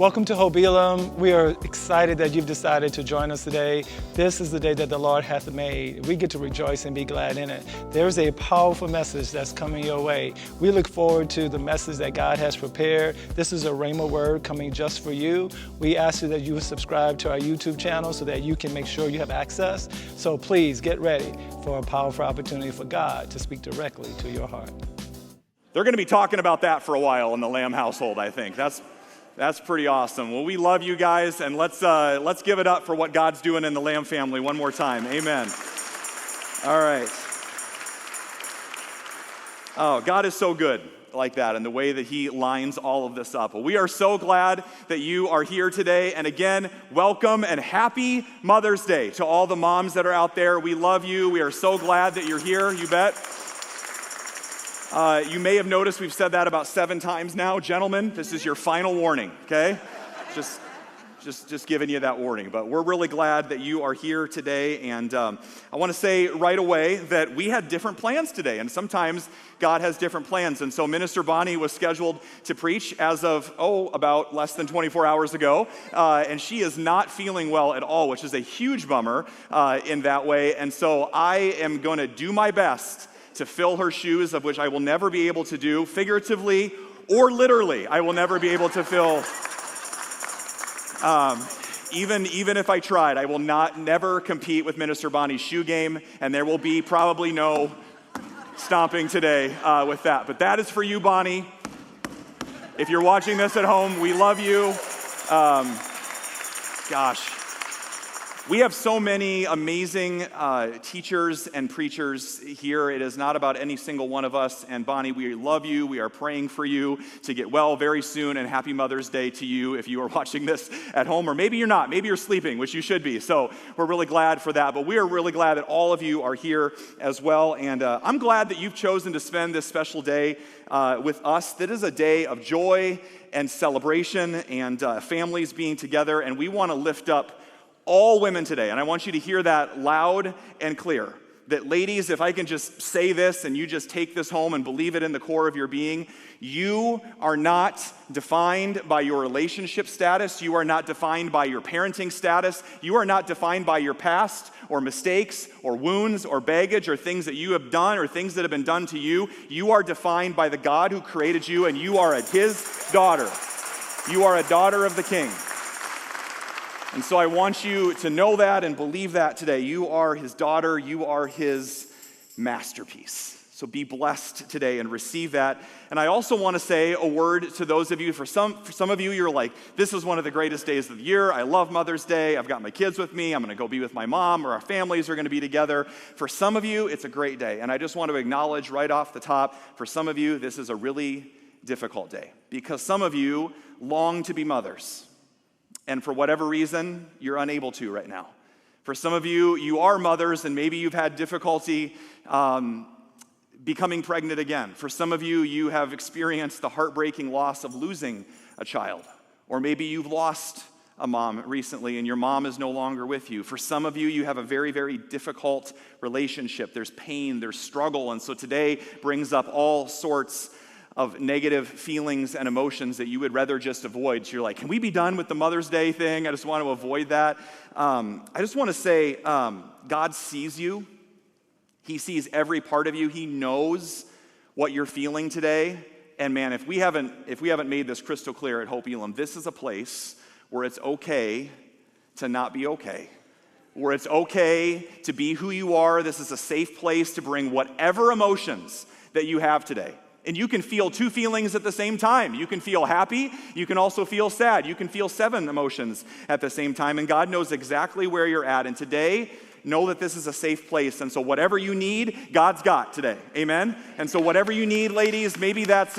Welcome to Hope+Elim. We are excited that you've decided to join us today. This is the day that the Lord hath made. We get to rejoice and be glad in it. There's a powerful message that's coming your way. We look forward to the message that God has prepared. This is a Rhema word coming just for you. We ask you that you would subscribe to our YouTube channel so that you can make sure you have access. So please get ready for a powerful opportunity for God to speak directly to your heart. They're going to be talking about that for a while in the Lamb household, I think. That's pretty awesome. Well, we love you guys, and let's give it up for what God's doing in the Lamb family one more time. Amen. All right. Oh, God is so good like that and the way that he lines all of this up. Well, we are so glad that you are here today. And again, welcome and happy Mother's Day to all the moms that are out there. We love you. We are so glad that you're here, you bet. You may have noticed we've said that about 7 times now. Gentlemen, this is your final warning, okay? Just giving you that warning. But we're really glad that you are here today. And I want to say right away that we had different plans today. And sometimes God has different plans. And so Minister Bonnie was scheduled to preach as of, about less than 24 hours ago. And she is not feeling well at all, which is a huge bummer in that way. And so I am going to do my best to fill her shoes, of which I will never be able to do, figuratively or literally. I will never be able to fill, even if I tried, I will never compete with Minister Bonnie's shoe game, and there will be probably no stomping today with that. But that is for you, Bonnie. If you're watching this at home, we love you. We have so many amazing teachers and preachers here. It is not about any single one of us. And Bonnie, we love you. We are praying for you to get well very soon. And happy Mother's Day to you if you are watching this at home. Or maybe you're not. Maybe you're sleeping, which you should be. So we're really glad for that. But we are really glad that all of you are here as well. And I'm glad that you've chosen to spend this special day with us. That is a day of joy and celebration and families being together. And we want to lift up all women today, and I want you to hear that loud and clear. That ladies, if I can just say this and you just take this home and believe it in the core of your being, you are not defined by your relationship status. You are not defined by your parenting status. You are not defined by your past or mistakes or wounds or baggage or things that you have done or things that have been done to you. You are defined by the God who created you, and you are his daughter. You are a daughter of the King. And so I want you to know that and believe that today. You are his daughter. You are his masterpiece. So be blessed today and receive that. And I also want to say a word to those of you. For some of you, you're like, this is one of the greatest days of the year. I love Mother's Day. I've got my kids with me. I'm going to go be with my mom, or our families are going to be together. For some of you, it's a great day. And I just want to acknowledge right off the top, for some of you, this is a really difficult day. Because some of you long to be mothers. And for whatever reason, you're unable to right now. For some of you, you are mothers, and maybe you've had difficulty becoming pregnant again. For some of you, you have experienced the heartbreaking loss of losing a child. Or maybe you've lost a mom recently, and your mom is no longer with you. For some of you, you have a very, very difficult relationship. There's pain, there's struggle, and so today brings up all sorts of negative feelings and emotions that you would rather just avoid. So you're like, can we be done with the Mother's Day thing? I just want to avoid that. I just want to say, God sees you. He sees every part of you. He knows what you're feeling today. And man, if we haven't made this crystal clear at Hope+Elim, this is a place where it's okay to not be okay. Where it's okay to be who you are. This is a safe place to bring whatever emotions that you have today. And you can feel 2 feelings at the same time. You can feel happy. You can also feel sad. You can feel 7 emotions at the same time. And God knows exactly where you're at. And today, know that this is a safe place. And so whatever you need, God's got today. Amen? And so whatever you need, ladies, maybe that's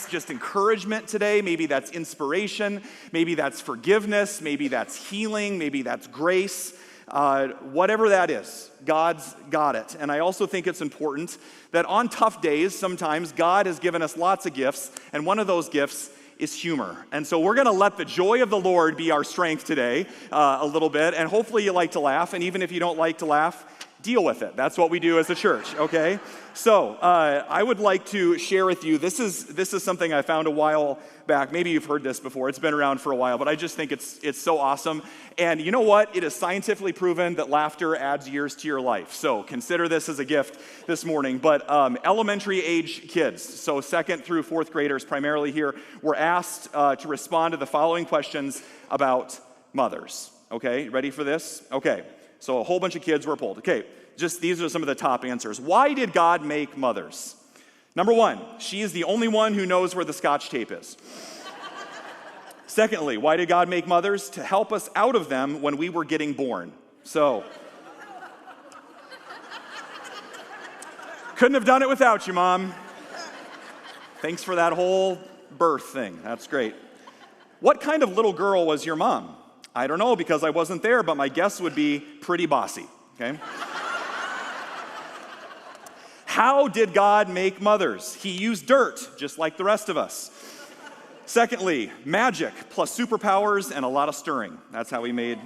just encouragement today. Maybe that's inspiration. Maybe that's forgiveness. Maybe that's healing. Maybe that's grace. Whatever that is, God's got it. And I also think it's important that on tough days, sometimes God has given us lots of gifts, and one of those gifts is humor. And so we're going to let the joy of the Lord be our strength today a little bit, and hopefully you like to laugh, and even if you don't like to laugh, deal with it. That's what we do as a church, okay? So I would like to share with you, this is something I found a while back. Maybe you've heard this before. It's been around for a while, but I just think it's so awesome. And you know what? It is scientifically proven that laughter adds years to your life. So consider this as a gift this morning. But elementary age kids, so 2nd through 4th graders primarily here, were asked to respond to the following questions about mothers. Okay, ready for this? Okay. So a whole bunch of kids were polled. Okay, just these are some of the top answers. Why did God make mothers? Number 1, she is the only one who knows where the Scotch tape is. Secondly, why did God make mothers? To help us out of them when we were getting born. So, couldn't have done it without you, Mom. Thanks for that whole birth thing. That's great. What kind of little girl was your mom? I don't know because I wasn't there, but my guess would be pretty bossy, okay? How did God make mothers? He used dirt, just like the rest of us. Secondly, magic plus superpowers and a lot of stirring. That's how he made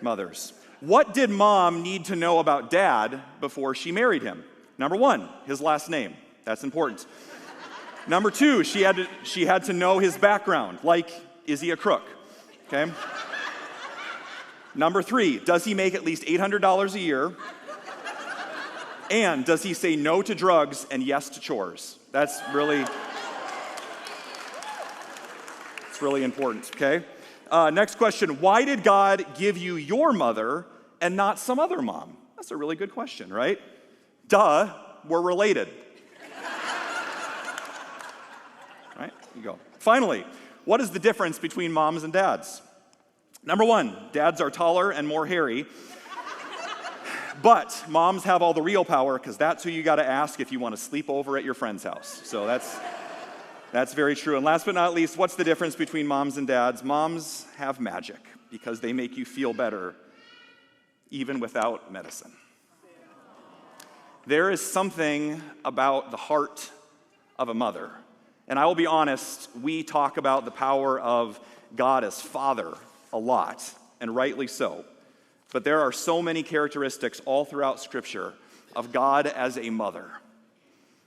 mothers. What did mom need to know about dad before she married him? Number 1, his last name. That's important. Number 2, she had to know his background, like, is he a crook? Okay? Number 3, does he make at least $800 a year? And does he say no to drugs and yes to chores? It's really important, okay? Next question, why did God give you your mother and not some other mom? That's a really good question, right? Duh, we're related. Right, you go. Finally, what is the difference between moms and dads? Number 1, dads are taller and more hairy, but moms have all the real power because that's who you got to ask if you want to sleep over at your friend's house. So that's very true. And last but not least, what's the difference between moms and dads? Moms have magic because they make you feel better even without medicine. There is something about the heart of a mother. And I will be honest, we talk about the power of God as Father a lot, and rightly so. But there are so many characteristics all throughout Scripture of God as a mother.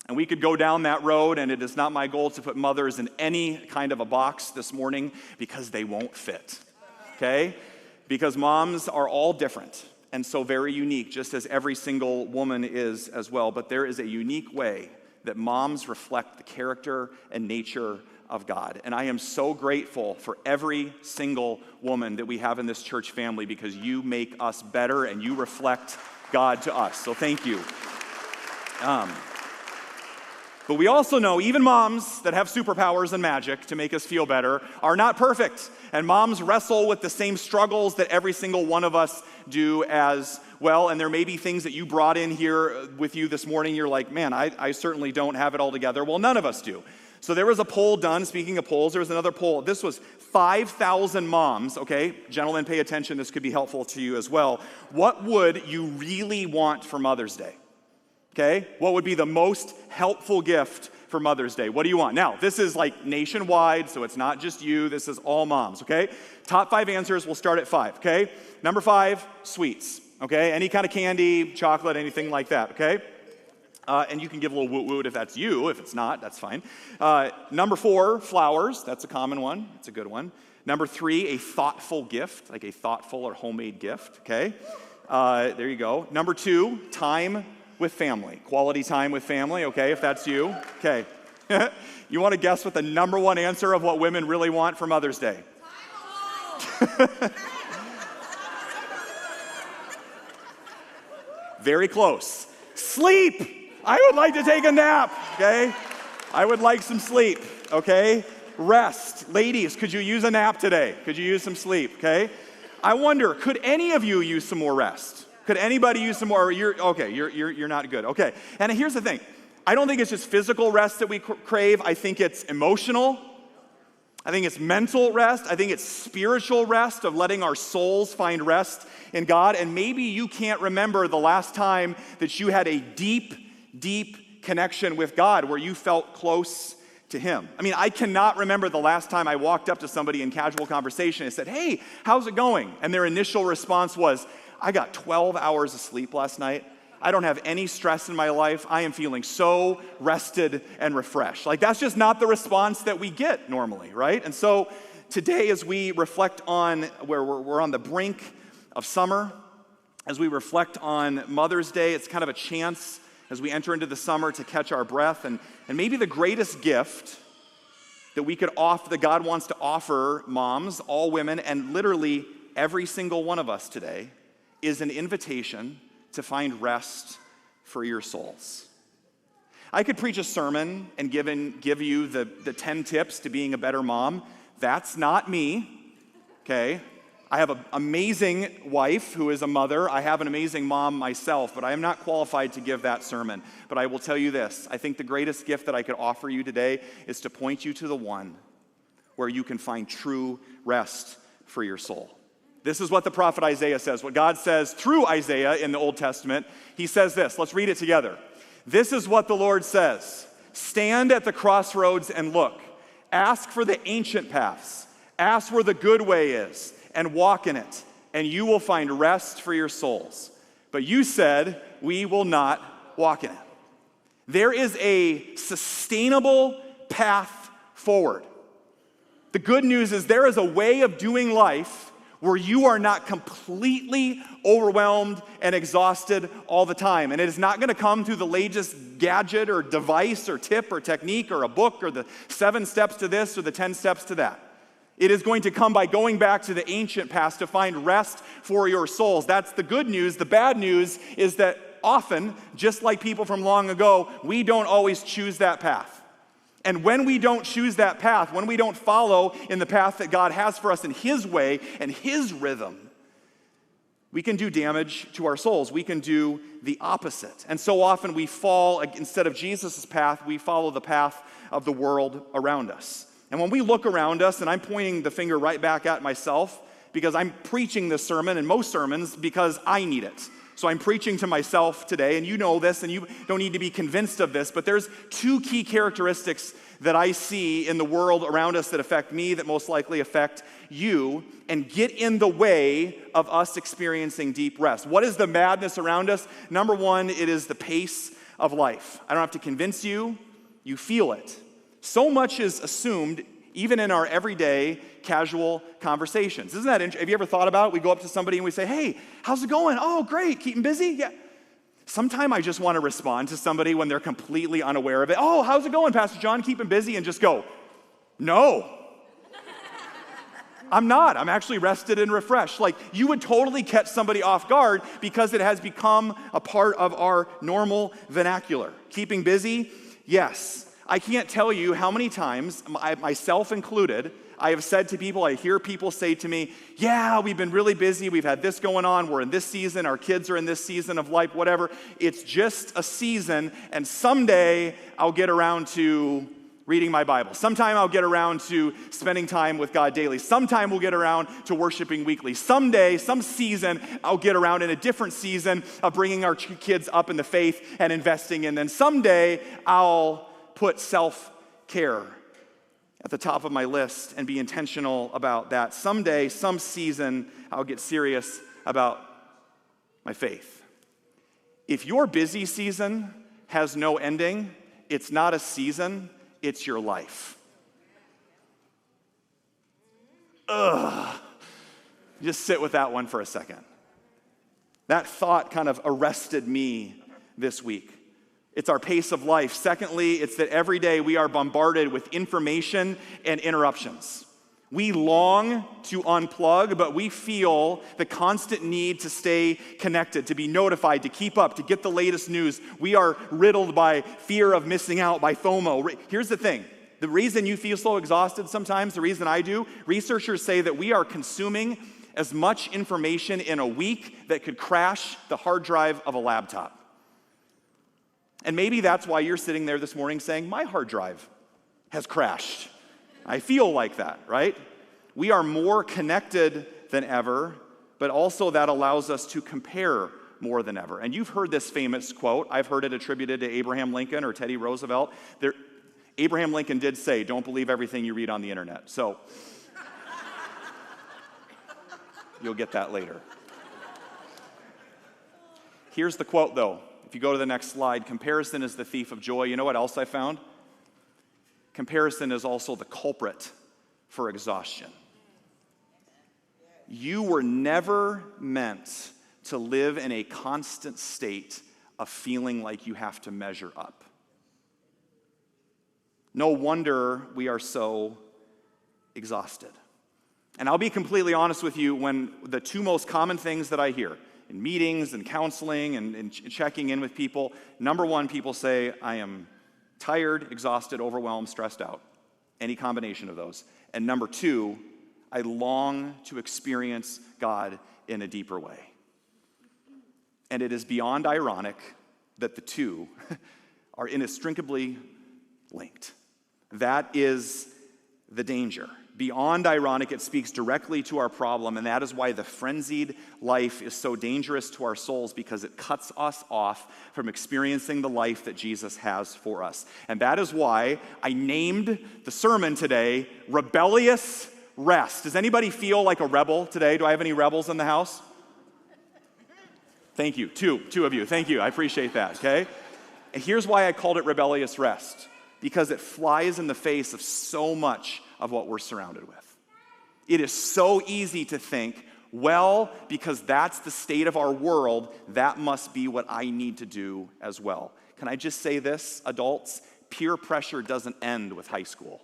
And we could go down that road, and it is not my goal to put mothers in any kind of a box this morning because they won't fit, okay? Because moms are all different and so very unique, just as every single woman is as well. But there is a unique way that moms reflect the character and nature of God. And I am so grateful for every single woman that we have in this church family because you make us better and you reflect God to us. So thank you. But we also know even moms that have superpowers and magic to make us feel better are not perfect. And moms wrestle with the same struggles that every single one of us do as well. And there may be things that you brought in here with you this morning. You're like, man, I certainly don't have it all together. Well, none of us do. So there was a poll done. Speaking of polls, there was another poll. This was 5,000 moms, okay? Gentlemen, pay attention. This could be helpful to you as well. What would you really want for Mother's Day? Okay? What would be the most helpful gift for Mother's Day? What do you want? Now, this is like nationwide, so it's not just you. This is all moms, okay? Top 5 answers. We'll start at 5, okay? Number 5, sweets, okay? Any kind of candy, chocolate, anything like that, okay? And you can give a little woot-woot if that's you. If it's not, that's fine. Number 4, flowers. That's a common one. It's a good one. Number 3, a thoughtful gift, like a thoughtful or homemade gift, okay? There you go. Number 2, time with family. Quality time with family, okay, if that's you. Okay. You want to guess what the number 1 answer of what women really want for Mother's Day? Very close. Sleep. I would like to take a nap, okay? I would like some sleep, okay? Rest. Ladies, could you use a nap today? Could you use some sleep, okay? I wonder, could any of you use some more rest? Could anybody use some more? You're not good. Okay. And here's the thing. I don't think it's just physical rest that we crave. I think it's emotional. I think it's mental rest. I think it's spiritual rest of letting our souls find rest in God. And maybe you can't remember the last time that you had a deep, deep connection with God where you felt close to Him. I mean, I cannot remember the last time I walked up to somebody in casual conversation and said, hey, how's it going? And their initial response was, I got 12 hours of sleep last night, I don't have any stress in my life. I am feeling so rested and refreshed. Like, that's just not the response that we get normally, right? And so today, as we reflect on where we're on the brink of summer, as we reflect on Mother's Day, it's kind of a chance as we enter into the summer to catch our breath. And maybe the greatest gift that we could offer, that God wants to offer moms, all women, and literally every single one of us today, is an invitation to find rest for your souls. I could preach a sermon and give you the 10 tips to being a better mom. That's not me, okay? I have an amazing wife who is a mother. I have an amazing mom myself, but I am not qualified to give that sermon. But I will tell you this. I think the greatest gift that I could offer you today is to point you to the one where you can find true rest for your soul. This is what the prophet Isaiah says, what God says through Isaiah in the Old Testament. He says this. Let's read it together. This is what the Lord says. Stand at the crossroads and look. Ask for the ancient paths. Ask where the good way is and walk in it, and you will find rest for your souls. But you said, we will not walk in it. There is a sustainable path forward. The good news is there is a way of doing life where you are not completely overwhelmed and exhausted all the time. And it is not going to come through the latest gadget or device or tip or technique or a book or the 7 steps to this or the 10 steps to that. It is going to come by going back to the ancient past to find rest for your souls. That's the good news. The bad news is that often, just like people from long ago, we don't always choose that path. And when we don't choose that path, when we don't follow in the path that God has for us in His way and His rhythm, we can do damage to our souls. We can do the opposite. And so often we fall, instead of Jesus' path, we follow the path of the world around us. And when we look around us, and I'm pointing the finger right back at myself, because I'm preaching this sermon and most sermons because I need it. So I'm preaching to myself today, and you know this, and you don't need to be convinced of this, but there's 2 key characteristics that I see in the world around us that affect me, that most likely affect you, and get in the way of us experiencing deep rest. What is the madness around us? Number 1, it is the pace of life. I don't have to convince you, you feel it. So much is assumed even in our everyday casual conversations. Isn't that interesting? Have you ever thought about it? We go up to somebody and we say, hey, how's it going? Oh, great, keeping busy? Yeah. Sometimes I just want to respond to somebody when they're completely unaware of it. Oh, how's it going, Pastor John? Keeping busy? And just go, no. I'm not. I'm actually rested and refreshed. Like, you would totally catch somebody off guard because it has become a part of our normal vernacular. Keeping busy? Yes. I can't tell you how many times, myself included, I have said to people, I hear people say to me, yeah, we've been really busy, we've had this going on, we're in this season, our kids are in this season of life, whatever. It's just a season, and someday I'll get around to reading my Bible. Sometime I'll get around to spending time with God daily. Sometime we'll get around to worshiping weekly. Someday, some season, I'll get around in a different season of bringing our kids up in the faith and investing in them. Someday I'll put self-care at the top of my list and be intentional about that. Someday, some season, I'll get serious about my faith. If your busy season has no ending, it's not a season, it's your life. Ugh. Just sit with that one for a second. That thought kind of arrested me this week. It's our pace of life. Secondly, it's that every day we are bombarded with information and interruptions. We long to unplug, but we feel the constant need to stay connected, to be notified, to keep up, to get the latest news. We are riddled by fear of missing out, by FOMO. Here's the thing. The reason you feel so exhausted sometimes, the reason I do, researchers say that we are consuming as much information in a week that could crash the hard drive of a laptop. And maybe that's why you're sitting there this morning saying, my hard drive has crashed. I feel like that, right? We are more connected than ever, but also that allows us to compare more than ever. And you've heard this famous quote. I've heard it attributed to Abraham Lincoln or Teddy Roosevelt. Abraham Lincoln did say, don't believe everything you read on the internet. So you'll get that later. Here's the quote, though. If you go to the next slide, comparison is the thief of joy. You know what else I found? Comparison is also the culprit for exhaustion. You were never meant to live in a constant state of feeling like you have to measure up. No wonder we are so exhausted. And I'll be completely honest with you, when the two most common things that I hear in meetings and counseling and checking in with people, number one, people say, I am tired, exhausted, overwhelmed, stressed out. Any combination of those. And number two, I long to experience God in a deeper way. And it is beyond ironic that the two are inextricably linked. That is the danger. Beyond ironic, it speaks directly to our problem, and that is why the frenzied life is so dangerous to our souls, because it cuts us off from experiencing the life that Jesus has for us. And that is why I named the sermon today, Rebellious Rest. Does anybody feel like a rebel today? Do I have any rebels in the house? Thank you. Two of you. Thank you. I appreciate that, okay? And here's why I called it Rebellious Rest. Because it flies in the face of so much of what we're surrounded with. It is so easy to think, well, because that's the state of our world, that must be what I need to do as well. Can I just say this, adults? Peer pressure doesn't end with high school.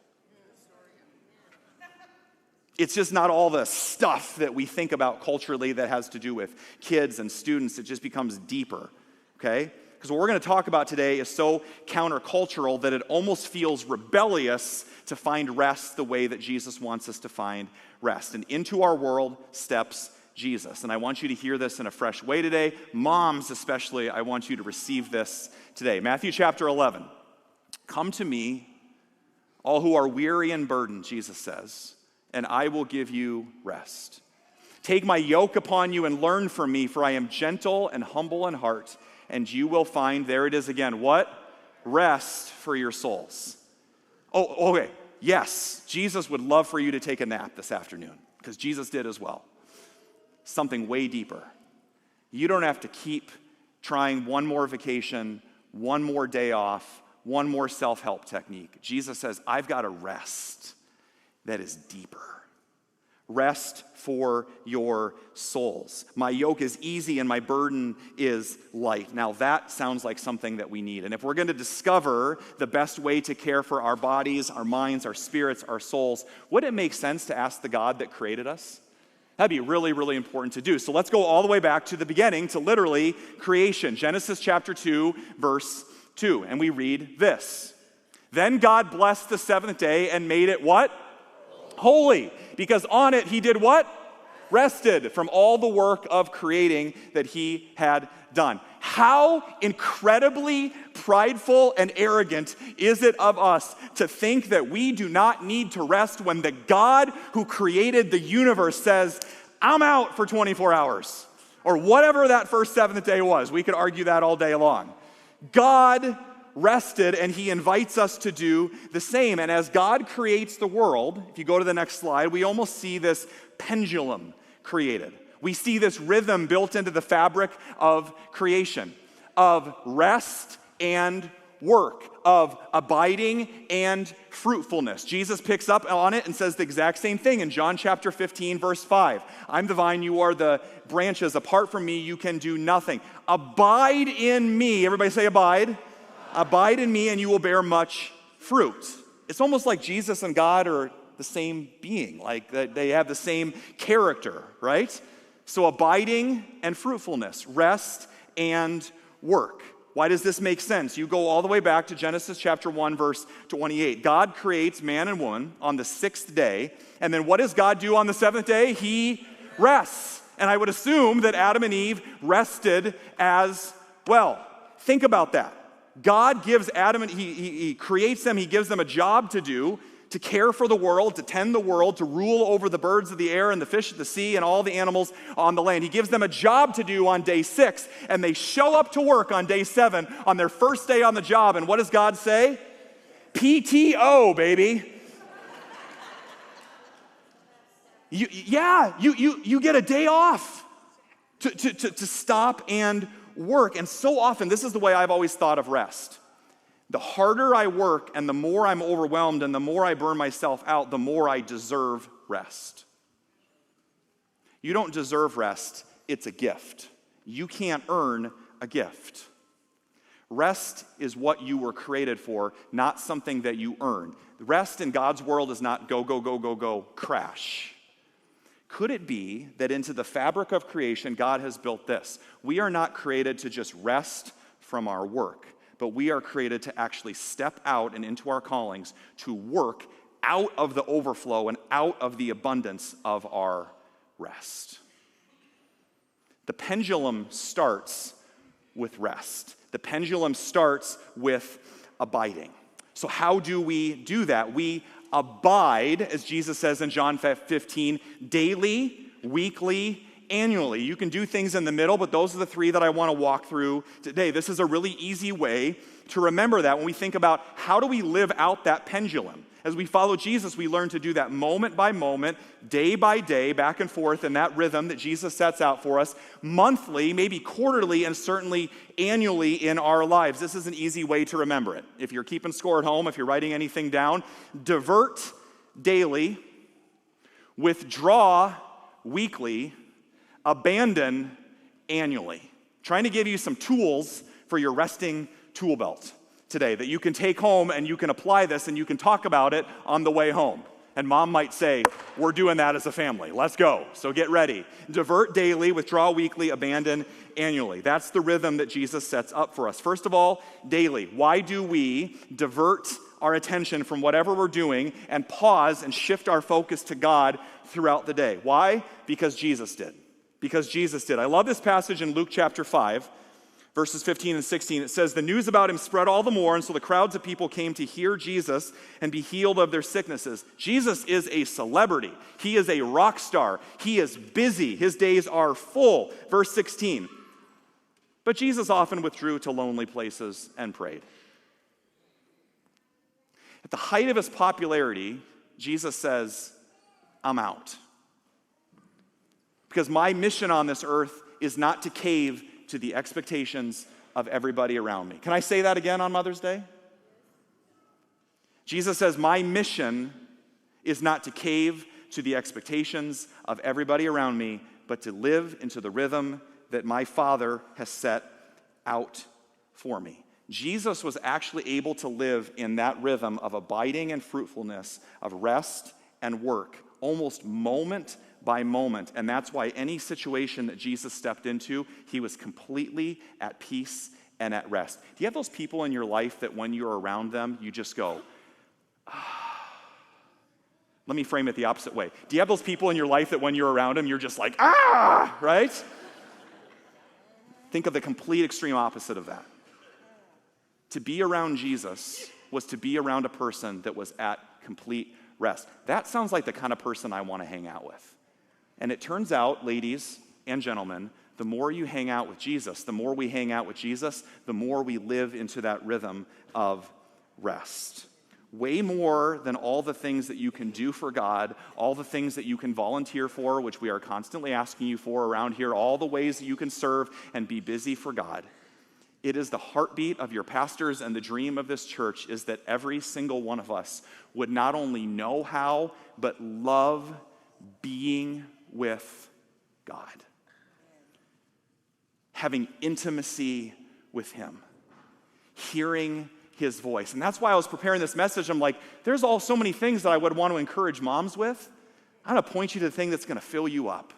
It's just not all the stuff that we think about culturally that has to do with kids and students. It just becomes deeper, okay? Because what we're going to talk about today is so countercultural that it almost feels rebellious to find rest the way that Jesus wants us to find rest. And into our world steps Jesus. And I want you to hear this in a fresh way today. Moms especially, I want you to receive this today. Matthew chapter 11. Come to me, all who are weary and burdened, Jesus says, and I will give you rest. Take my yoke upon you and learn from me, for I am gentle and humble in heart, and you will find, there it is again, what? Rest for your souls. Oh, okay. Yes, Jesus would love for you to take a nap this afternoon, because Jesus did as well. Something way deeper. You don't have to keep trying one more vacation, one more day off, one more self-help technique. Jesus says, I've got a rest that is deeper. Rest for your souls. My yoke is easy and my burden is light. Now that sounds like something that we need. And if we're going to discover the best way to care for our bodies, our minds, our spirits, our souls, would it make sense to ask the God that created us? That'd be really, really important to do. So let's go all the way back to the beginning, to literally creation. Genesis chapter 2, verse 2. And we read this. Then God blessed the seventh day and made it what? Holy, because on it he did what? Rested from all the work of creating that he had done. How incredibly prideful and arrogant is it of us to think that we do not need to rest when the God who created the universe says, I'm out for 24 hours, or whatever that first seventh day was. We could argue that all day long. God rested, and he invites us to do the same. And as God creates the world, if you go to the next slide, we almost see this pendulum created. We see this rhythm built into the fabric of creation, of rest and work, of abiding and fruitfulness. Jesus picks up on it and says the exact same thing in John chapter 15, verse 5. I'm the vine, you are the branches. Apart from me, you can do nothing. Abide in me. Everybody say abide. Abide in me and you will bear much fruit. It's almost like Jesus and God are the same being, like they have the same character, right? So abiding and fruitfulness, rest and work. Why does this make sense? You go all the way back to Genesis chapter 1, verse 28. God creates man and woman on the sixth day, and then what does God do on the seventh day? He rests. And I would assume that Adam and Eve rested as well. Think about that. God gives Adam, and he creates them, he gives them a job to do, to care for the world, to tend the world, to rule over the birds of the air and the fish of the sea and all the animals on the land. He gives them a job to do on day 6, and they show up to work on day 7, on their first day on the job, and what does God say? PTO, baby. You get a day off to stop and work, and so often, this is the way I've always thought of rest. The harder I work and the more I'm overwhelmed and the more I burn myself out, the more I deserve rest. You don't deserve rest, it's a gift. You can't earn a gift. Rest is what you were created for, not something that you earn. Rest in God's world is not go, go, go, go, go, crash. Could it be that into the fabric of creation, God has built this? We are not created to just rest from our work, but we are created to actually step out and into our callings to work out of the overflow and out of the abundance of our rest. The pendulum starts with rest. The pendulum starts with abiding. So how do we do that? We abide, as Jesus says in John 15, daily, weekly, annually. You can do things in the middle, but those are the three that I want to walk through today. This is a really easy way to remember that when we think about how do we live out that pendulum. As we follow Jesus, we learn to do that moment by moment, day by day, back and forth in that rhythm that Jesus sets out for us, monthly, maybe quarterly, and certainly annually in our lives. This is an easy way to remember it. If you're keeping score at home, if you're writing anything down, divert daily, withdraw weekly, abandon annually. Trying to give you some tools for your resting tool belt today that you can take home and you can apply this and you can talk about it on the way home. And mom might say, we're doing that as a family. Let's go. So get ready. Divert daily, withdraw weekly, abandon annually. That's the rhythm that Jesus sets up for us. First of all, daily. Why do we divert our attention from whatever we're doing and pause and shift our focus to God throughout the day? Why? Because Jesus did. Because Jesus did. I love this passage in Luke chapter 5. Verses 15 and 16, it says, the news about him spread all the more, and so the crowds of people came to hear Jesus and be healed of their sicknesses. Jesus is a celebrity. He is a rock star. He is busy. His days are full. Verse 16, but Jesus often withdrew to lonely places and prayed. At the height of his popularity, Jesus says, I'm out. Because my mission on this earth is not to cave to the expectations of everybody around me. Can I say that again on Mother's Day? Jesus says, my mission is not to cave to the expectations of everybody around me, but to live into the rhythm that my Father has set out for me. Jesus was actually able to live in that rhythm of abiding and fruitfulness, of rest and work, almost moment by moment. And that's why any situation that Jesus stepped into, he was completely at peace and at rest. Do you have those people in your life that when you're around them, you just go, ah? Let me frame it the opposite way. Do you have those people in your life that when you're around them, you're just like, ah, right? Think of the complete extreme opposite of that. To be around Jesus was to be around a person that was at complete rest. That sounds like the kind of person I want to hang out with. And it turns out, ladies and gentlemen, the more you hang out with Jesus, the more we hang out with Jesus, the more we live into that rhythm of rest. Way more than all the things that you can do for God, all the things that you can volunteer for, which we are constantly asking you for around here, all the ways that you can serve and be busy for God. It is the heartbeat of your pastors, and the dream of this church is that every single one of us would not only know how, but love being with God. Having intimacy with him. Hearing his voice. And that's why I was preparing this message. I'm like, there's so many things that I would want to encourage moms with. I'm going to point you to the thing that's going to fill you up.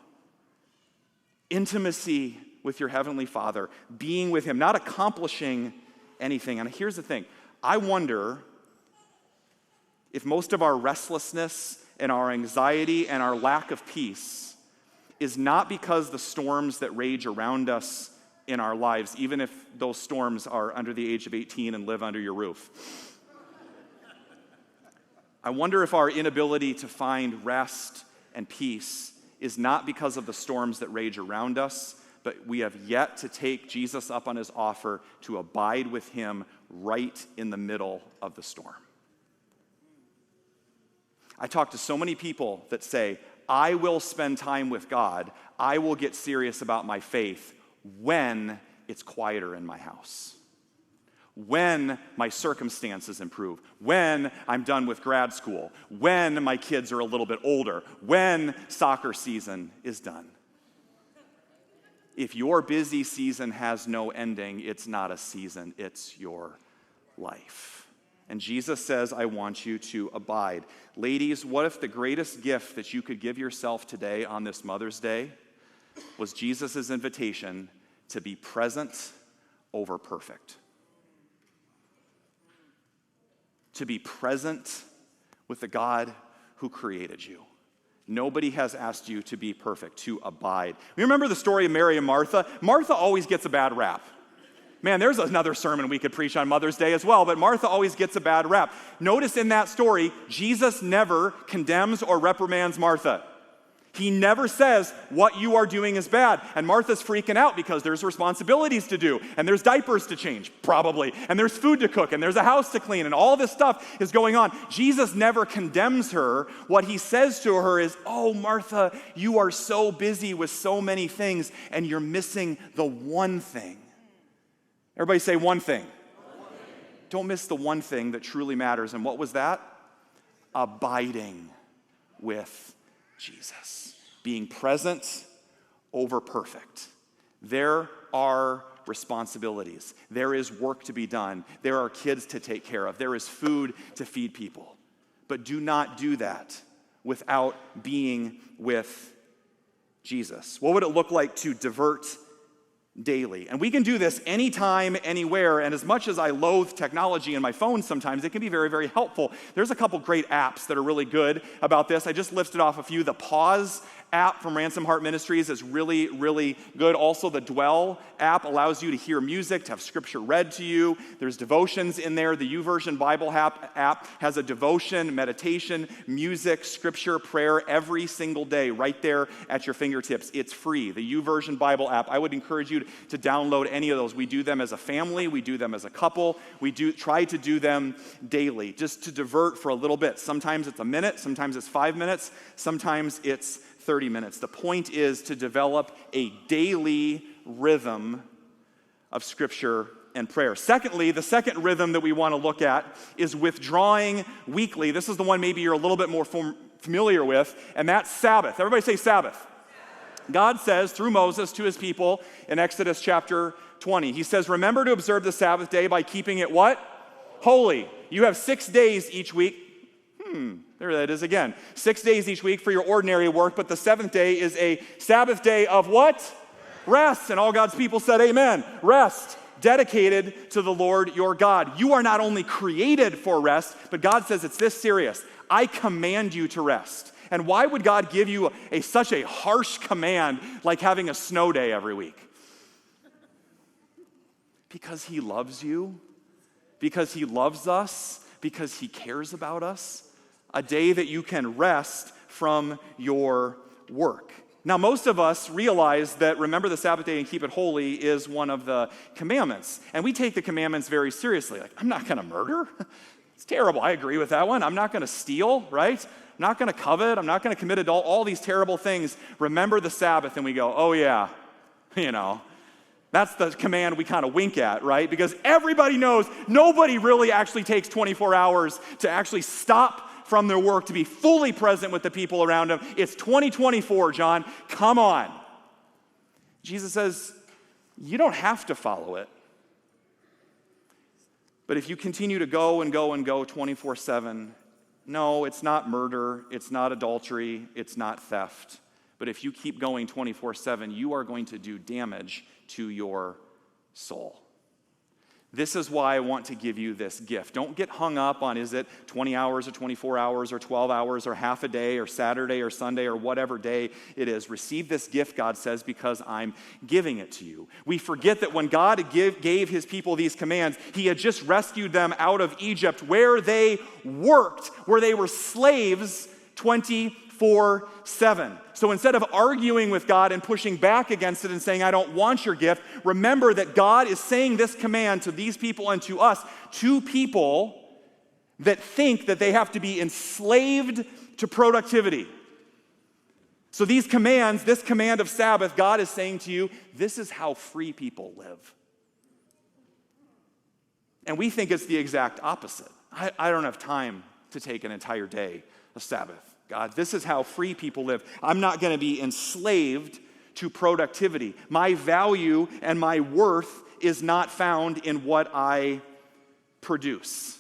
Intimacy with your Heavenly Father. Being with him. Not accomplishing anything. And here's the thing. I wonder if most of our restlessness and our anxiety and our lack of peace is not because the storms that rage around us in our lives, even if those storms are under the age of 18 and live under your roof. I wonder if our inability to find rest and peace is not because of the storms that rage around us, but we have yet to take Jesus up on his offer to abide with him right in the middle of the storm. I talk to so many people that say, I will spend time with God, I will get serious about my faith when it's quieter in my house, when my circumstances improve, when I'm done with grad school, when my kids are a little bit older, when soccer season is done. If your busy season has no ending, it's not a season, it's your life. And Jesus says, I want you to abide. Ladies, what if the greatest gift that you could give yourself today on this Mother's Day was Jesus' invitation to be present over perfect? To be present with the God who created you. Nobody has asked you to be perfect, to abide. You remember the story of Mary and Martha? Martha always gets a bad rap. Man, there's another sermon we could preach on Mother's Day as well, but Martha always gets a bad rap. Notice in that story, Jesus never condemns or reprimands Martha. He never says, what you are doing is bad. And Martha's freaking out because there's responsibilities to do, and there's diapers to change, probably, and there's food to cook, and there's a house to clean, and all this stuff is going on. Jesus never condemns her. What he says to her is, oh, Martha, you are so busy with so many things, and you're missing the one thing. Everybody say one thing. Don't miss the one thing that truly matters. And what was that? Abiding with Jesus. Being present over perfect. There are responsibilities. There is work to be done. There are kids to take care of. There is food to feed people. But do not do that without being with Jesus. What would it look like to divert daily? And we can do this anytime, anywhere, and as much as I loathe technology in my phone sometimes, it can be very, very helpful. There's a couple great apps that are really good about this. I just listed off a few. The Pause app from Ransom Heart Ministries is really, really good. Also, the Dwell app allows you to hear music, to have scripture read to you. There's devotions in there. The YouVersion Bible app has a devotion, meditation, music, scripture, prayer every single day right there at your fingertips. It's free. The YouVersion Bible app, I would encourage you to download any of those. We do them as a family. We do them as a couple. We try to do them daily, just to divert for a little bit. Sometimes it's a minute. Sometimes it's 5 minutes. Sometimes it's 30 minutes. The point is to develop a daily rhythm of scripture and prayer. Secondly, the second rhythm that we want to look at is withdrawing weekly. This is the one maybe you're a little bit more familiar with, and that's Sabbath. Everybody say Sabbath. God says through Moses to his people in Exodus chapter 20, he says, remember to observe the Sabbath day by keeping it what? Holy. You have 6 days each week. There that is again. 6 days each week for your ordinary work, but the seventh day is a Sabbath day of what? Rest. And all God's people said amen. Rest. Dedicated to the Lord your God. You are not only created for rest, but God says it's this serious. I command you to rest. And why would God give you such a harsh command like having a snow day every week? Because he loves you, because he loves us, because he cares about us. A day that you can rest from your work. Now, most of us realize that remember the Sabbath day and keep it holy is one of the commandments. And we take the commandments very seriously. Like, I'm not going to murder. It's terrible. I agree with that one. I'm not going to steal, right? I'm not going to covet. I'm not going to commit adultery. All these terrible things. Remember the Sabbath. And we go, oh yeah, that's the command we kind of wink at, right? Because everybody knows nobody really actually takes 24 hours to actually stop from their work to be fully present with the people around them. It's 2024, John. Come on. Jesus says, you don't have to follow it. But if you continue to go and go and go 24/7, no, it's not murder, it's not adultery, it's not theft. But if you keep going 24/7, you are going to do damage to your soul. This is why I want to give you this gift. Don't get hung up on is it 20 hours or 24 hours or 12 hours or half a day or Saturday or Sunday or whatever day it is. Receive this gift, God says, because I'm giving it to you. We forget that when God gave his people these commands, he had just rescued them out of Egypt where they worked, where they were slaves 24/7. So instead of arguing with God and pushing back against it and saying, I don't want your gift, remember that God is saying this command to these people and to us, to people that think that they have to be enslaved to productivity. So these commands, this command of Sabbath, God is saying to you, this is how free people live. And we think it's the exact opposite. I don't have time to take an entire day of Sabbath. God, this is how free people live. I'm not going to be enslaved to productivity. My value and my worth is not found in what I produce.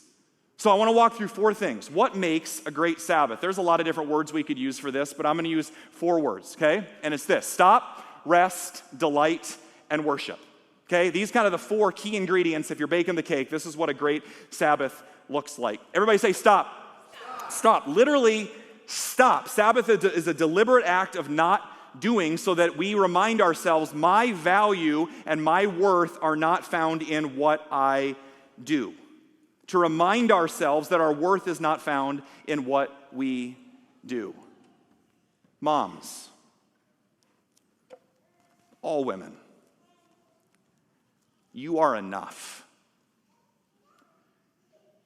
So I want to walk through 4 things. What makes a great Sabbath? There's a lot of different words we could use for this, but I'm going to use 4 words, okay? And it's this: stop, rest, delight, and worship. Okay? These kind of the 4 key ingredients. If you're baking the cake, this is what a great Sabbath looks like. Everybody say stop. Stop. Literally stop. Sabbath is a deliberate act of not doing so that we remind ourselves my value and my worth are not found in what I do. To remind ourselves that our worth is not found in what we do. Moms, all women, you are enough.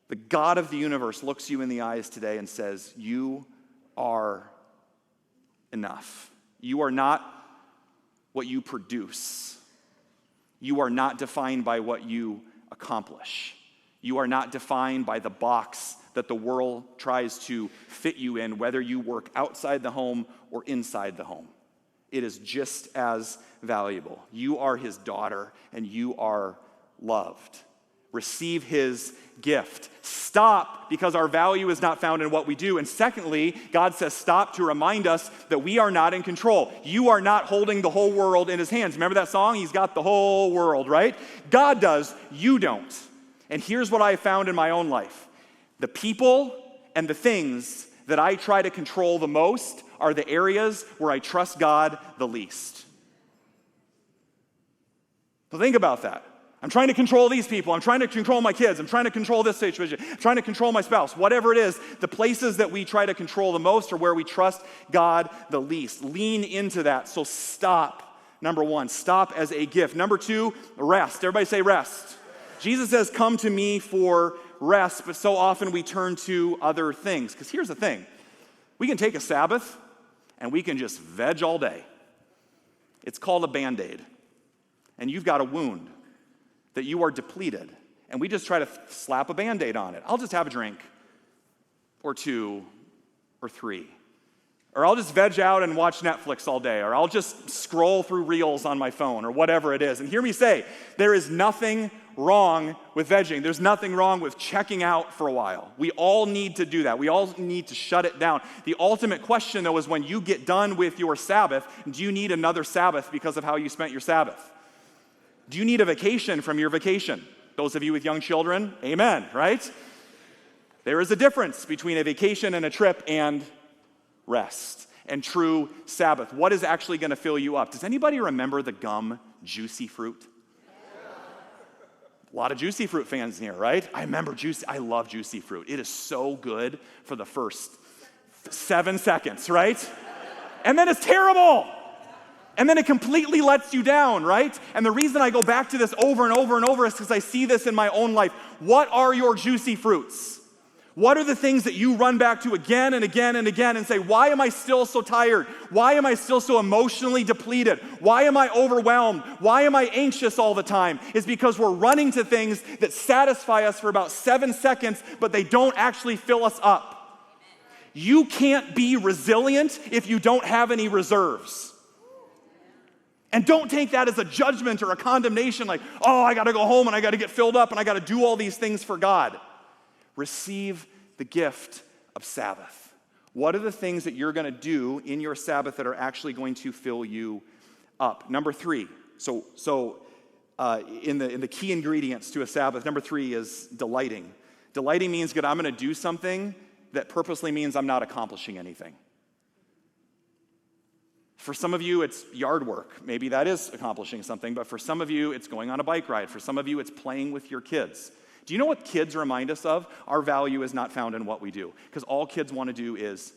The God of the universe looks you in the eyes today and says, you are enough. You are not what you produce. You are not defined by what you accomplish. You are not defined by the box that the world tries to fit you in, whether you work outside the home or inside the home. It is just as valuable. You are his daughter, and you are loved. Receive his gift. Stop, because our value is not found in what we do. And secondly, God says stop to remind us that we are not in control. You are not holding the whole world in his hands. Remember that song? He's got the whole world, right? God does. You don't. And here's what I found in my own life. The people and the things that I try to control the most are the areas where I trust God the least. So think about that. I'm trying to control these people. I'm trying to control my kids. I'm trying to control this situation. I'm trying to control my spouse. Whatever it is, the places that we try to control the most are where we trust God the least. Lean into that. So stop. Number 1, stop as a gift. Number 2, rest. Everybody say rest. Jesus says, come to me for rest, but so often we turn to other things. Because here's the thing. We can take a Sabbath and we can just veg all day. It's called a Band-Aid. And you've got a wound that you are depleted, and we just try to slap a Band-Aid on it. I'll just have a drink, or 2, or 3. Or I'll just veg out and watch Netflix all day, or I'll just scroll through reels on my phone, or whatever it is. And hear me say, there is nothing wrong with vegging. There's nothing wrong with checking out for a while. We all need to do that. We all need to shut it down. The ultimate question, though, is when you get done with your Sabbath, do you need another Sabbath because of how you spent your Sabbath? Do you need a vacation from your vacation? Those of you with young children, amen, right? There is a difference between a vacation and a trip and rest and true Sabbath. What is actually going to fill you up? Does anybody remember the gum Juicy Fruit? A lot of Juicy Fruit fans in here, right? I remember I love Juicy Fruit. It is so good for the first 7 seconds, right? And then it's terrible. And then it completely lets you down, right? And the reason I go back to this over and over and over is because I see this in my own life. What are your juicy fruits? What are the things that you run back to again and again and again and say, why am I still so tired? Why am I still so emotionally depleted? Why am I overwhelmed? Why am I anxious all the time? It's because we're running to things that satisfy us for about 7 seconds, but they don't actually fill us up. You can't be resilient if you don't have any reserves. And don't take that as a judgment or a condemnation like, oh, I got to go home and I got to get filled up and I got to do all these things for God. Receive the gift of Sabbath. What are the things that you're going to do in your Sabbath that are actually going to fill you up? Number 3, in the key ingredients to a Sabbath, number 3 is delighting. Delighting means that I'm going to do something that purposely means I'm not accomplishing anything. For some of you, it's yard work. Maybe that is accomplishing something, but for some of you, it's going on a bike ride. For some of you, it's playing with your kids. Do you know what kids remind us of? Our value is not found in what we do, because all kids want to do is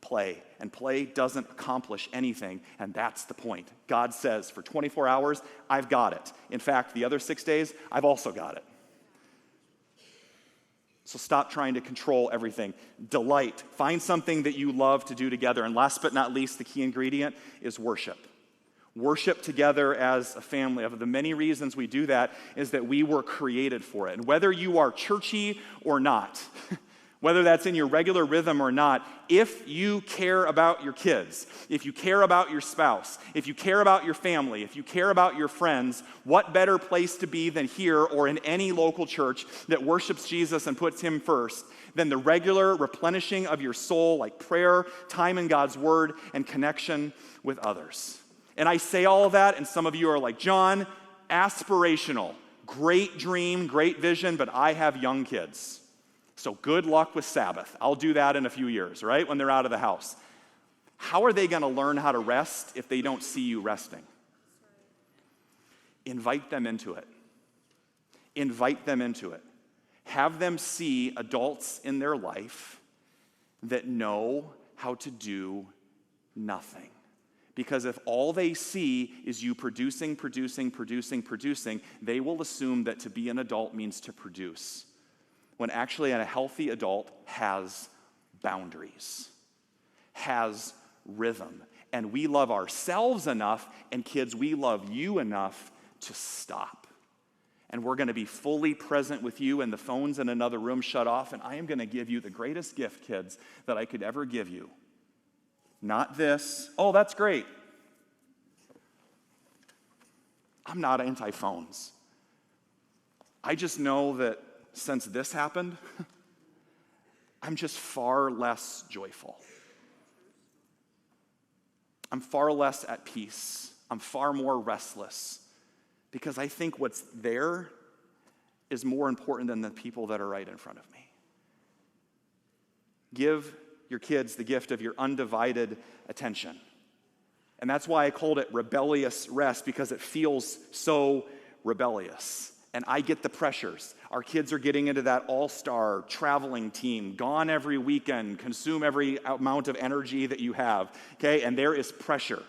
play, and play doesn't accomplish anything, and that's the point. God says, for 24 hours, I've got it. In fact, the other 6 days, I've also got it. So stop trying to control everything. Delight. Find something that you love to do together. And last but not least, the key ingredient is worship. Worship together as a family. Of the many reasons we do that is that we were created for it. And whether you are churchy or not, whether that's in your regular rhythm or not, if you care about your kids, if you care about your spouse, if you care about your family, if you care about your friends, what better place to be than here or in any local church that worships Jesus and puts him first than the regular replenishing of your soul, like prayer, time in God's word, and connection with others. And I say all of that, and some of you are like, John, aspirational, great dream, great vision, but I have young kids. So good luck with Sabbath. I'll do that in a few years, right? When they're out of the house. How are they going to learn how to rest if they don't see you resting? Invite them into it. Invite them into it. Have them see adults in their life that know how to do nothing. Because if all they see is you producing, they will assume that to be an adult means to produce. When actually a healthy adult has boundaries, has rhythm. And we love ourselves enough, and kids, we love you enough to stop. And we're going to be fully present with you, and the phone's in another room shut off, and I am going to give you the greatest gift, kids, that I could ever give you. Not this. Oh, that's great. I'm not anti-phones. I just know that since this happened, I'm just far less joyful. I'm far less at peace. I'm far more restless because I think what's there is more important than the people that are right in front of me. Give your kids the gift of your undivided attention. And that's why I called it rebellious rest, because it feels so rebellious. And I get the pressures. Our kids are getting into that all-star traveling team, gone every weekend, consume every amount of energy that you have, okay? And there is pressure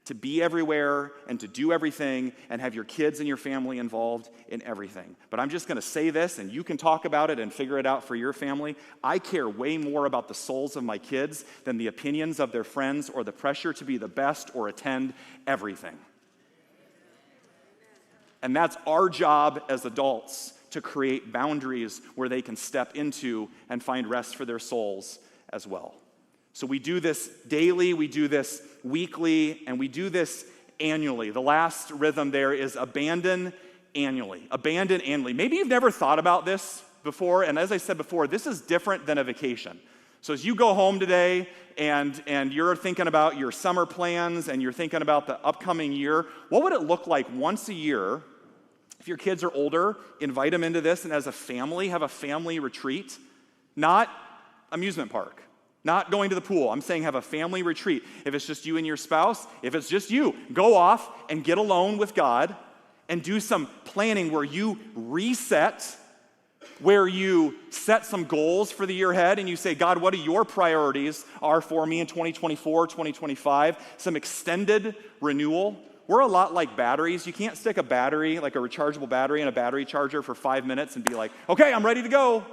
to be everywhere and to do everything and have your kids and your family involved in everything. But I'm just going to say this, and you can talk about it and figure it out for your family. I care way more about the souls of my kids than the opinions of their friends or the pressure to be the best or attend everything. And that's our job as adults, to create boundaries where they can step into and find rest for their souls as well. So we do this daily, we do this weekly, and we do this annually. The last rhythm there is abandon annually. Abandon annually. Maybe you've never thought about this before, and as I said before, this is different than a vacation. So as you go home today and you're thinking about your summer plans and you're thinking about the upcoming year, what would it look like once a year? If your kids are older, invite them into this, and as a family, have a family retreat. Not amusement park, not going to the pool. I'm saying have a family retreat. If it's just you and your spouse, if it's just you, go off and get alone with God and do some planning where you reset, where you set some goals for the year ahead and you say, God, what are your priorities are for me in 2024, 2025? Some extended renewal. We're a lot like batteries. You can't stick a battery, like a rechargeable battery, in a battery charger for 5 minutes and be like, okay, I'm ready to go.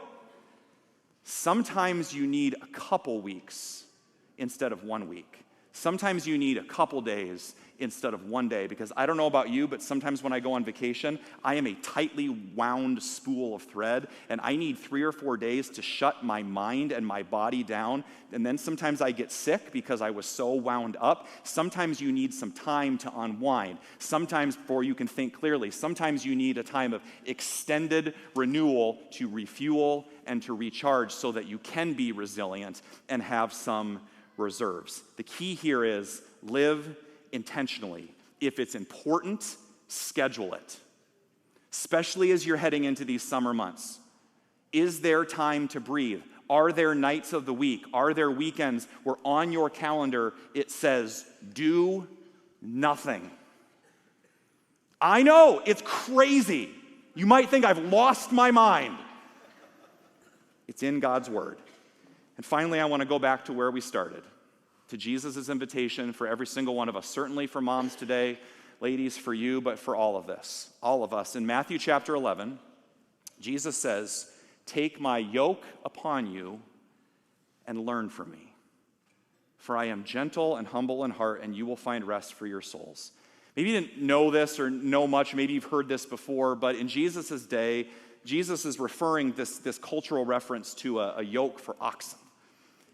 Sometimes you need a couple weeks instead of 1 week. Sometimes you need a couple days instead of 1 day, because I don't know about you, but sometimes when I go on vacation, I am a tightly wound spool of thread, and I need 3 or 4 days to shut my mind and my body down, and then sometimes I get sick because I was so wound up. Sometimes you need some time to unwind. Sometimes before you can think clearly. Sometimes you need a time of extended renewal to refuel and to recharge so that you can be resilient and have some reserves. The key here is live intentionally. If it's important, schedule it. Especially as you're heading into these summer months. Is there time to breathe? Are there nights of the week? Are there weekends where on your calendar it says, do nothing? I know, it's crazy. You might think I've lost my mind. It's in God's word. And finally, I want to go back to where we started, to Jesus' invitation for every single one of us, certainly for moms today, ladies, for you, but for all of us. In Matthew chapter 11, Jesus says, Take my yoke upon you and learn from me. For I am gentle and humble in heart, and you will find rest for your souls. Maybe you didn't know this or know much. Maybe you've heard this before, but in Jesus' day, Jesus is referring this cultural reference to a yoke for oxen.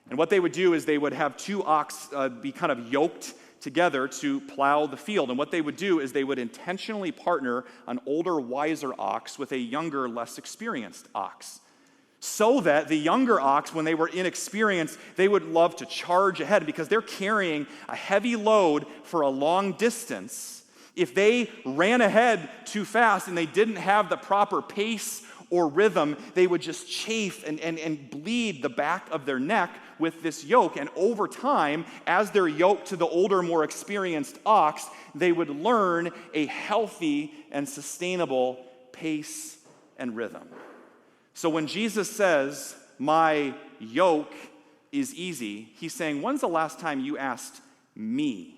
And what they would do is they would have two ox be kind of yoked together to plow the field. And what they would do is they would intentionally partner an older, wiser ox with a younger, less experienced ox. So that the younger ox, when they were inexperienced, they would love to charge ahead because they're carrying a heavy load for a long distance. If they ran ahead too fast and they didn't have the proper pace or rhythm, they would just chafe and bleed the back of their neck with this yoke. And over time, as they're yoked to the older, more experienced ox, they would learn a healthy and sustainable pace and rhythm. So when Jesus says, my yoke is easy, he's saying, when's the last time you asked me?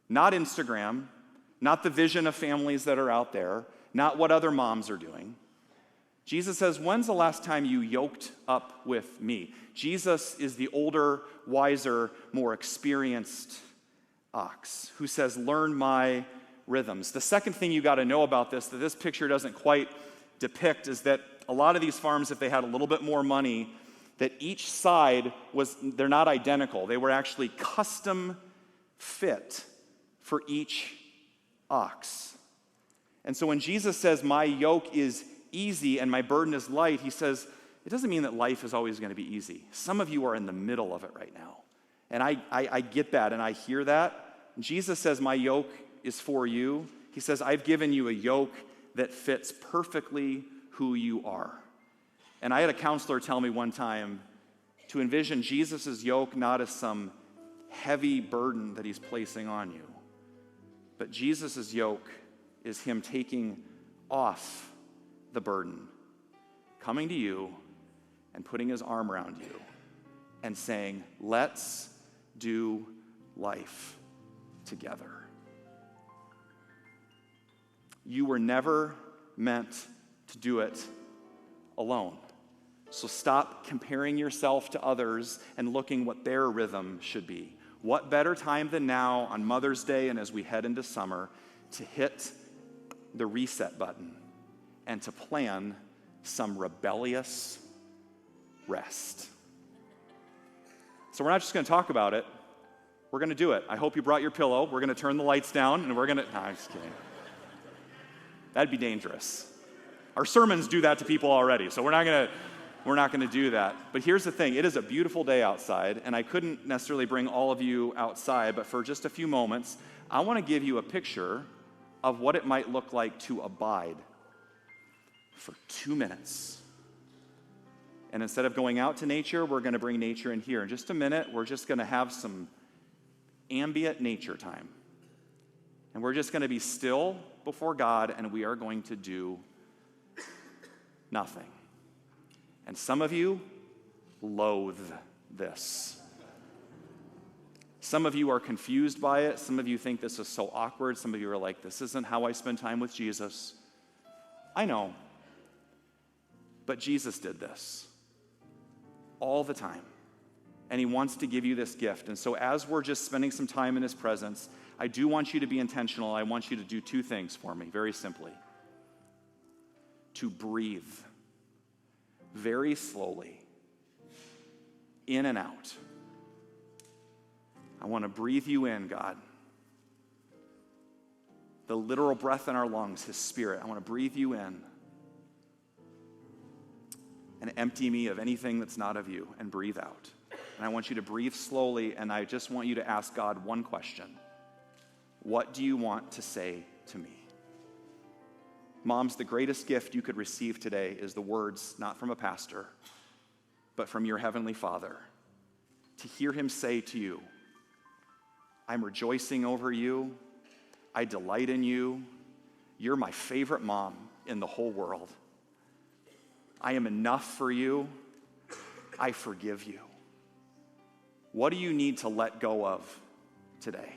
Not Instagram, not the vision of families that are out there, not what other moms are doing. Jesus says, when's the last time you yoked up with me? Jesus is the older, wiser, more experienced ox who says, learn my rhythms. The second thing you got to know about this, that this picture doesn't quite depict, is that a lot of these farms, if they had a little bit more money, that each side they're not identical. They were actually custom fit for each ox. And so when Jesus says, my yoke is easy and my burden is light, he says, it doesn't mean that life is always going to be easy. Some of you are in the middle of it right now. And I get that and I hear that. Jesus says, my yoke is for you. He says, I've given you a yoke that fits perfectly who you are. And I had a counselor tell me one time to envision Jesus' yoke not as some heavy burden that he's placing on you, but Jesus' yoke is him taking off the burden, coming to you and putting his arm around you and saying, let's do life together. You were never meant to do it alone. So stop comparing yourself to others and looking what their rhythm should be. What better time than now on Mother's Day and as we head into summer to hit the reset button and to plan some rebellious rest. So we're not just going to talk about it. We're going to do it. I hope you brought your pillow. We're going to turn the lights down and we're going to... No, I'm just kidding. That'd be dangerous. Our sermons do that to people already, so we're not going to do that. But here's the thing. It is a beautiful day outside, and I couldn't necessarily bring all of you outside, but for just a few moments, I want to give you a picture of what it might look like to abide for 2 minutes. And instead of going out to nature, we're going to bring nature in here. In just a minute, we're just going to have some ambient nature time. And we're just going to be still before God, and we are going to do nothing. And some of you loathe this. Some of you are confused by it. Some of you think this is so awkward. Some of you are like, this isn't how I spend time with Jesus. I know. But Jesus did this all the time. And he wants to give you this gift. And so as we're just spending some time in his presence, I do want you to be intentional. I want you to do two things for me, very simply. To breathe very slowly, in and out. I want to breathe you in, God. The literal breath in our lungs, his spirit. I want to breathe you in and empty me of anything that's not of you and breathe out. And I want you to breathe slowly, and I just want you to ask God one question. What do you want to say to me? Moms, the greatest gift you could receive today is the words, not from a pastor, but from your heavenly Father. To hear him say to you, I'm rejoicing over you. I delight in you. You're my favorite mom in the whole world. I am enough for you. I forgive you. What do you need to let go of today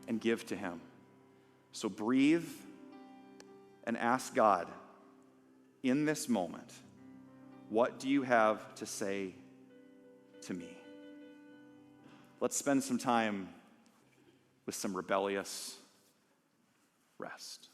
and give to him? So breathe and ask God in this moment what do you have to say to me? Let's spend some time with some rebellious rest.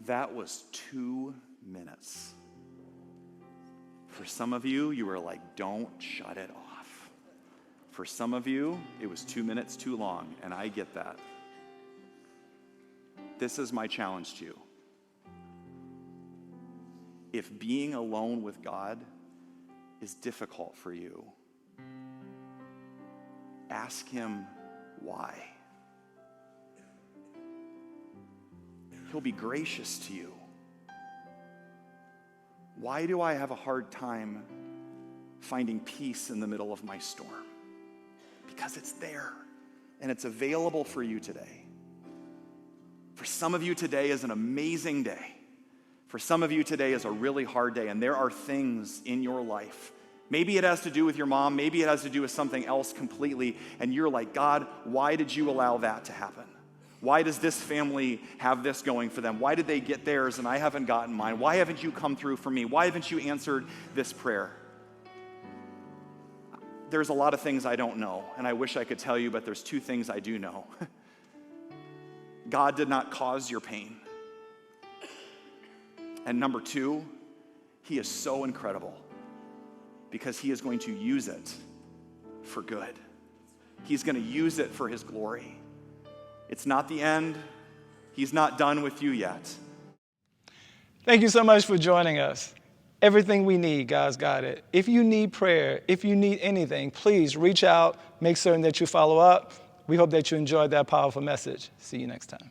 That was 2 minutes. For some of you, you were like, don't shut it off. For some of you, it was 2 minutes too long, and I get that. This is my challenge to you. If being alone with God is difficult for you, ask him why. He'll be gracious to you. Why do I have a hard time finding peace in the middle of my storm? Because it's there, and it's available for you today. For some of you, today is an amazing day. For some of you, today is a really hard day, and there are things in your life. Maybe it has to do with your mom, maybe it has to do with something else completely, and you're like, God, why did you allow that to happen? Why does this family have this going for them? Why did they get theirs and I haven't gotten mine? Why haven't you come through for me? Why haven't you answered this prayer? There's a lot of things I don't know, and I wish I could tell you, but there's 2 things I do know. God did not cause your pain. And number 2, he is so incredible because he is going to use it for good. He's going to use it for his glory. It's not the end. He's not done with you yet. Thank you so much for joining us. Everything we need, God's got it. If you need prayer, if you need anything, please reach out, make certain that you follow up. We hope that you enjoyed that powerful message. See you next time.